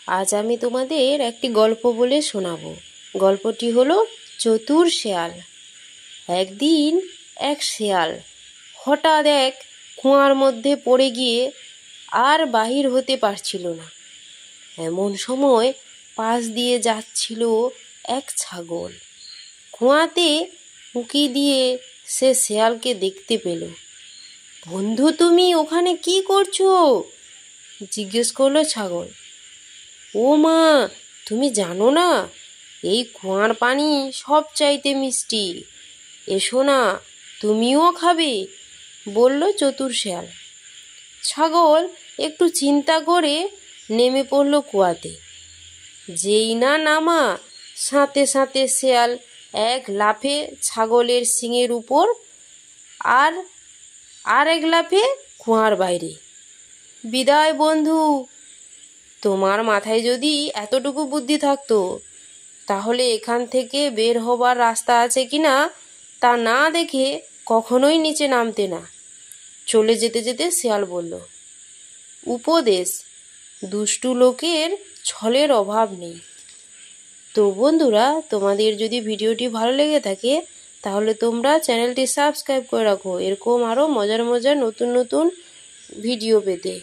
আজ আমি তোমাদের একটি গল্প বলে শোনাবো। গল্পটি হলো চতুর শেয়াল। একদিন এক শেয়াল হঠাৎ এক কুয়ার মধ্যে পড়ে গিয়ে আর বাহির হতে পারছিল না। এমন সময় পাশ দিয়ে যাচ্ছিল এক ছাগল। কুয়াতে উঁকি দিয়ে সে শেয়ালকে দেখতে পেল। বন্ধু, তুমি ওখানে কি করছো? জিজ্ঞেস করলো ছাগল। ও মা, তুমি জানো না এই কুয়ার পানি সব চাইতে মিষ্টি, এসো না তুমিও খাবে, বলল চতুর শেয়াল। ছাগল একটু চিন্তা করে নেমে পড়ল কুয়াতে। যেই না নামা, সাথে সাথে শেয়াল এক লাফে ছাগলের শিঙের উপর আর এক লাফে কুয়ার বাইরে। বিদায় বন্ধু, তোমার মাথায় যদি এতটুকু বুদ্ধি থাকতো তাহলে এখান থেকে বের হবার রাস্তা আছে কিনা তা না দেখে কখনোই নিচে নামতে না। চলে যেতে যেতে শেয়াল বলল, উপদেশ, দুষ্টু লোকের ছলের অভাব নেই। তো বন্ধুরা, তোমাদের যদি ভিডিওটি ভালো লেগে থাকে তাহলে তোমরা চ্যানেলটি সাবস্ক্রাইব করে রাখো এরকম আরও মজার মজার নতুন নতুন ভিডিও পেতে।